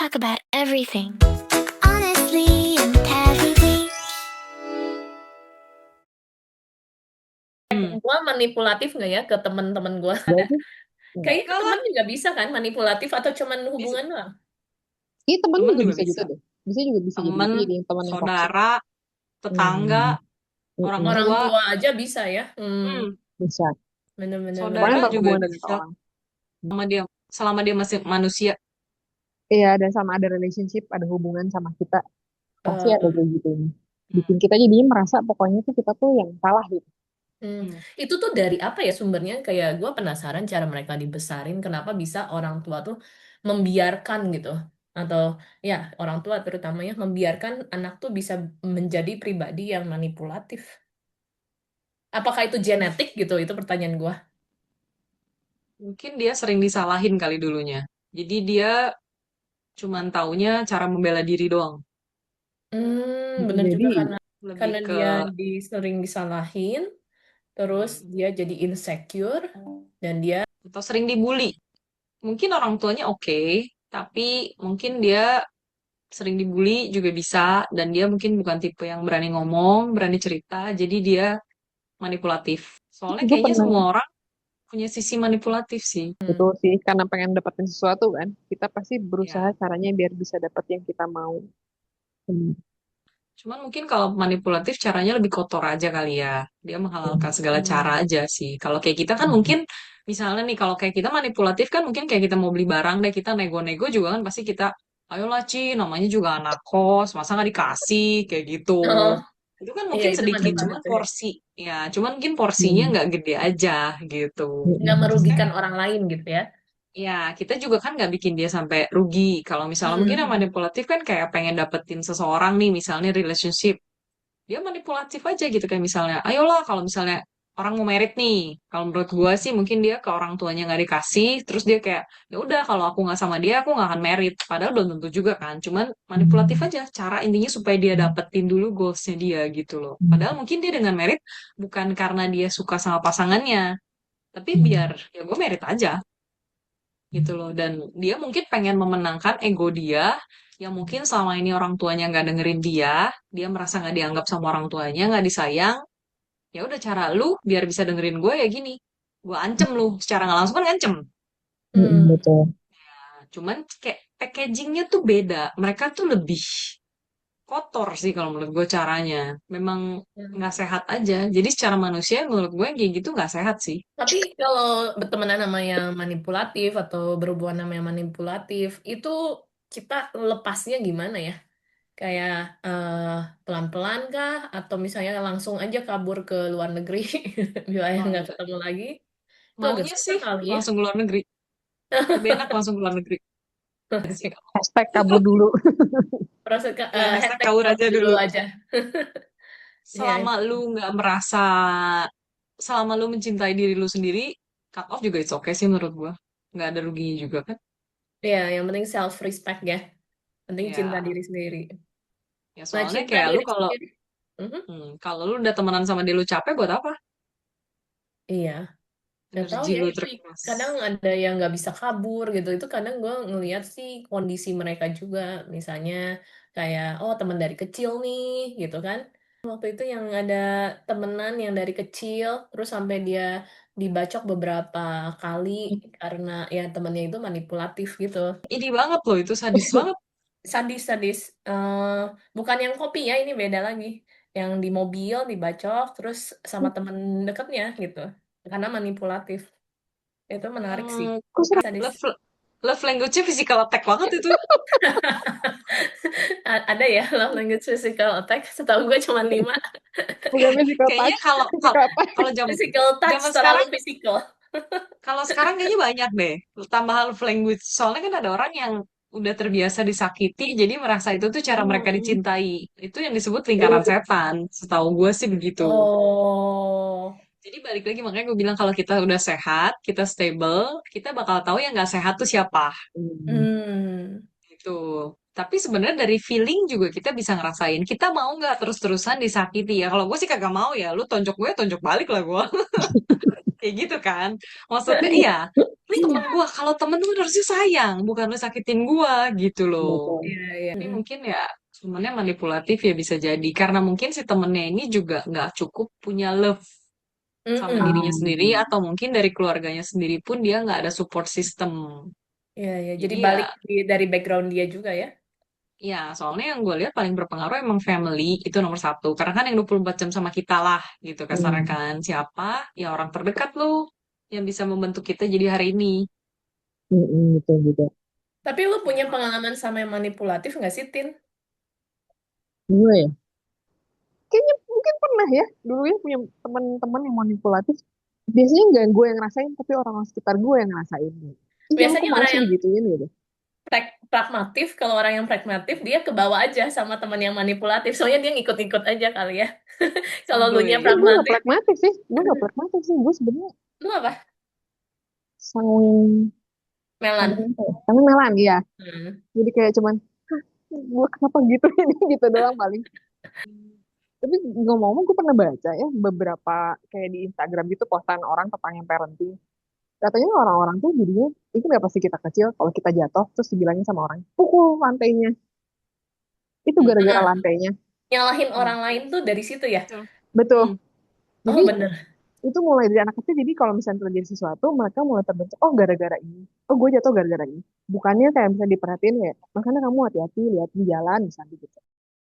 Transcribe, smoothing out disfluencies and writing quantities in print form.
talk about everything. Honestly and casually. Hmm. Gua manipulatif nggak ya ke teman-teman gua? Berarti Kayaknya Enggak lah, teman juga bisa kan manipulatif atau cuman hubungan doang? iya temen temen juga juga bisa gitu bisa. deh. Bisa juga bisa jadi Temen, gitu, jadi yang teman yang toxic. saudara, tetangga, Hmm. orang Orang tua, tua aja bisa ya. Bisa. Bener-bener. saudara Pokoknya juga berhubungan dengan bisa. orang. Selama dia masih manusia. Iya, dan sama ada relationship, ada hubungan sama kita, pasti ada kayak gitu. Bikin Hmm. kita jadinya merasa pokoknya tuh kita tuh yang salah gitu. Hmm. Itu tuh dari apa ya sumbernya? Kayak gue penasaran cara mereka dibesarin, kenapa bisa orang tua tuh membiarkan gitu. Atau ya orang tua terutamanya membiarkan anak tuh bisa menjadi pribadi yang manipulatif. Apakah itu genetik gitu? Itu pertanyaan gue. Mungkin dia sering disalahin kali dulunya. Jadi dia cuman taunya cara membela diri doang. Bener juga Jadi Lebih karena ke dia sering disalahin, terus dia jadi insecure dan dia atau sering dibully. Mungkin orang tuanya oke, tapi mungkin dia sering dibully juga bisa dan dia mungkin bukan tipe yang berani ngomong, berani cerita, jadi dia manipulatif. Soalnya gue kayaknya pernah semua orang punya sisi manipulatif sih. itu sih karena pengen dapetin sesuatu kan, kita pasti berusaha Ya. caranya biar bisa dapet yang kita mau. Cuman mungkin kalau manipulatif caranya lebih kotor aja kali ya. Dia menghalalkan segala cara aja sih. Kalau kayak kita kan mungkin misalnya nih kalau kayak kita manipulatif kan mungkin kayak kita mau beli barang deh kita nego-nego juga kan pasti kita ayolah Ci namanya juga anak kos masa nggak dikasih kayak gitu. oh Itu kan iya mungkin itu sedikit cuman manipulatif. porsi ya cuman mungkin porsinya nggak gede aja gitu. Nggak Maksudnya merugikan orang lain gitu ya. ya, kita juga kan nggak bikin dia sampai rugi. Kalau misalnya mungkin yang Hmm. manipulatif kan kayak pengen dapetin seseorang nih, misalnya relationship. Dia manipulatif aja gitu kayak misalnya, ayolah kalau misalnya orang mau merit nih. Kalau menurut gua sih mungkin dia ke orang tuanya nggak dikasih, terus dia kayak, ya udah kalau aku nggak sama dia, aku nggak akan merit. Padahal belum tentu juga kan. Cuman manipulatif aja. Cara intinya supaya dia dapetin dulu goalsnya dia gitu loh. Padahal mungkin dia dengan merit bukan karena dia suka sama pasangannya, tapi biar ya gue merit aja gitu loh. Dan dia mungkin pengen memenangkan ego dia yang mungkin selama ini orang tuanya nggak dengerin dia merasa nggak dianggap sama orang tuanya, nggak disayang. Ya udah cara lu biar bisa dengerin gue ya gini, gue ancem lu secara nggak langsung kan ngancem. Betul. Nah, cuman kayak packagingnya tuh beda. Mereka tuh lebih kotor sih kalau menurut gue caranya. Memang nggak sehat aja. Jadi secara manusia menurut gue yang kayak gitu nggak sehat sih. Tapi kalau bertemanan sama yang manipulatif atau berhubungan sama yang manipulatif, itu kita lepasnya gimana ya? Kayak pelan-pelan kah? Atau misalnya langsung aja kabur ke luar negeri, biar Wah, nggak enggak. ketemu lagi? Itu agak Maunya susah sih kali ya. langsung ke luar negeri. Lebih enak langsung ke luar negeri. Sih. Hashtag kabur dulu. Proses Ya, hashtag hashtag kabur kabur aja dulu dulu. aja. Ya, Selama lu nggak merasa, selama lu mencintai diri lu sendiri, cut off juga it's okay sih menurut gua. Nggak ada ruginya juga kan? ya, yang penting self respect ya. Penting cinta Ya, diri sendiri. ya Nah, soalnya cinta kayak lu diri kalau, sendiri. Mhm. kalau lu udah temenan sama dia lu capek buat apa? Iya. Nggak tahu Energi ya lu itu terkuras. kadang ada yang nggak bisa kabur gitu itu kadang gue ngelihat sih kondisi mereka juga misalnya kayak oh teman dari kecil nih gitu kan waktu itu yang ada temenan yang dari kecil terus sampai dia dibacok beberapa kali karena ya temennya itu manipulatif gitu Ini banget loh, itu sadis banget. sadis bukan yang kopi ya ini beda lagi yang di mobil dibacok terus sama temen dekatnya gitu karena manipulatif. Itu menarik sih. Hmm, Kok serem? Sadis. love, love language-nya physical attack banget itu. Ada ya love language physical attack. Setahu gue cuma 5. Bukan physical Kayaknya touch, kalau kalau physical apa? kalau Physical touch zaman terlalu sekarang physical. Kalau sekarang kayaknya banyak deh tambahan love language. Soalnya kan ada orang yang udah terbiasa disakiti, jadi merasa itu tuh cara mereka dicintai. Itu yang disebut lingkaran setan. Setahu gue sih begitu. Oh. Jadi balik lagi makanya gue bilang kalau kita udah sehat, kita stable, kita bakal tahu yang nggak sehat tuh siapa. Hmm. Gitu. Tapi sebenarnya dari feeling juga kita bisa ngerasain. Kita mau nggak terus-terusan disakiti ya? Kalau gue sih kagak mau ya. Lu tonjok gue, tonjok balik lah gue. Kayak gitu kan. Maksudnya iya, ini temen gua. Kalau temen tuh kan harusnya sayang, bukan lu sakitin gua gitu loh. Betul. Iya, iya. Tapi mungkin ya temennya manipulatif ya bisa jadi. Karena mungkin si temennya ini juga nggak cukup punya love sama Mm-mm. dirinya Ah, sendiri. Atau mungkin dari keluarganya sendiri pun dia nggak ada support system. Iya, iya. Jadi Jadi balik ya, dari background dia juga ya. ya soalnya yang gue lihat paling berpengaruh emang family itu nomor satu. Karena kan yang 24 jam sama kita lah gitu kasarnya hmm, kan. Siapa? Ya orang terdekat lo yang bisa membentuk kita jadi hari ini. betul juga. Tapi lu punya Ya, pengalaman sama yang manipulatif nggak sih, Tin? Gue ya, kayaknya mungkin pernah ya, dulu ya punya teman-teman yang manipulatif. Biasanya nggak gue yang ngerasain, tapi orang-orang sekitar gue yang ngerasain. Ih, emang kok Biasanya malah orang sih yang digituin gitu. pragmatif, kalau orang yang pragmatif, dia ke bawah aja sama teman yang manipulatif. Soalnya dia ngikut-ngikut aja kali ya. Kalau lu nya Gue nggak pragmatif, pragmatis sih, gue nggak pragmatis sih. Gue sebenarnya lu apa? sanguin, Melan. sanguin apa ya? Sanguin melan, iya. Hmm. Jadi kayak cuman, gue kenapa gitu ini gitu doang paling. Tapi ngomong-ngomong, gue pernah baca ya beberapa kayak di Instagram gitu postan orang tentang yang parenting. Katanya orang-orang tuh jadinya, itu nggak pasti kita kecil, kalau kita jatuh terus dibilangin sama orang, pukul lantainya. Itu gara-gara Nah, lantainya. nyalahin Hmm, orang lain tuh dari situ ya? betul. Betul. Hmm. Jadi Oh, bener. itu mulai dari anak kecil. Jadi kalau misalnya terjadi sesuatu, mereka mulai terbentuk, oh gara-gara ini. Oh gue jatuh gara-gara ini. Bukannya kayak misalnya diperhatiin ya, makanya kamu hati-hati lihat di jalan misalnya gitu.